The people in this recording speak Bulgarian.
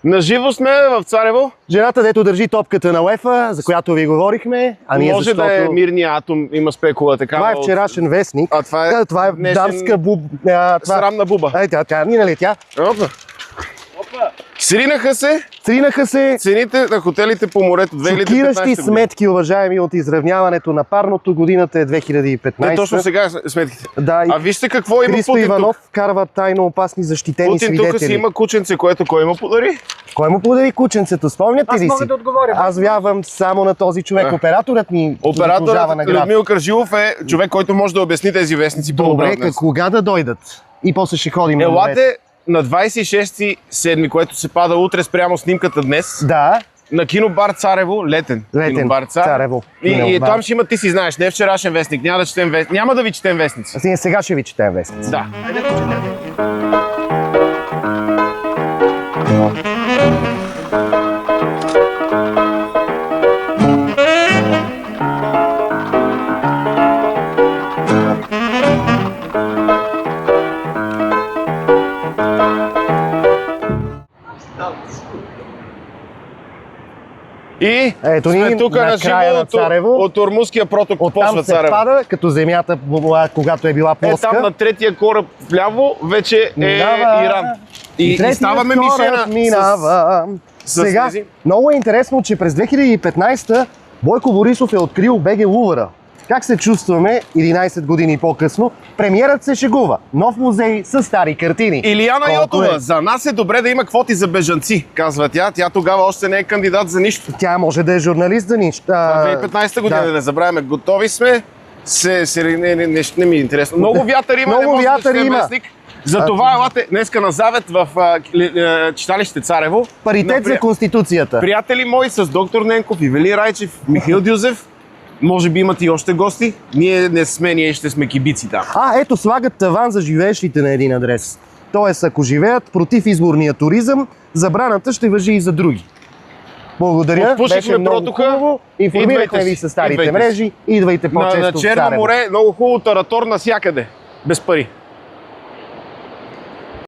Наживо сме в Царево. Жената, дето държи топката на УЕФА, за която ви говорихме, а ние Може защото... да е мирния атом, има спекула такава. Това е вчерашен вестник. А това е днешен... дамска Срамна буба. Тя ни налетя. Опа. Сринаха се цените на хотелите по морето 2015 Шокиращи година. сметки, уважаеми, от изравняването на парното. Годината е 2015. Не, точно сега сметките. Да, А вижте какво има Христо Путин Иванов тук. карва тайно опасни защитени Путин свидетели. тук си има кученце, което кой му подари? Кой му подари кученцето? Спомняте ли си? Аз мога да отговоря. Аз вярвам само на този човек. Операторът ни заслужава Операторът награда. Людмил Каржилов е човек, който може да обясни тези вестници по-добре Добре, днес. кога да дойдат? И после ще ходим на морето. Елате на 26.7, което се пада утре спрямо снимката днес, Да, на кинобар Царево, летен кинобар Царево. И Кинобар. там ще има, ти си знаеш, не вчерашен вестник, няма да ви четем вестници. Сега ще ви четем вестници. Да. И Ето сме ни тук на на края на живо Царево. от Ормузския проток Оттам почва се Царево. пада, като земята, когато е била плоска. Там на третия кораб вляво вече е Минава. Иран. И Третият ставаме кораб мишена минава. Сега, снизи. много е интересно, че през 2015 Бойко Борисов е открил БГ Лувъра. Как се чувстваме 11 години по-късно? Премиерът се шегува. Нов музей с стари картини. Илияна Колко Йотова, е? за нас е добре да има квоти за бежанци, казва тя. Тя тогава още не е кандидат за нищо. Тя може да е журналист за нищо. 2015 година, да не забравяме, готови сме. Не ми е интересно. Много вятър има, Много не може да вятър четем има. вестник. Затова елате днеска на Завет в читалище Царево. Паритет за Конституцията. Приятели мои с доктор Ненков, Ивели Райчев, Михаил Дюзев. Може би имат и още гости. Ние не сме, ние ще сме кибици там. Ето слагат таван за живеещите на един адрес. Тоест, ако живеят против изборния туризъм, забраната ще важи и за други. Благодаря, Отпушихме беше много протока. хубаво. Информирахме Идвайте ви си, с старите идвайте си. мрежи. Идвайте по-често На в Черно Царево. море много хубаво таратор навсякъде. Без пари.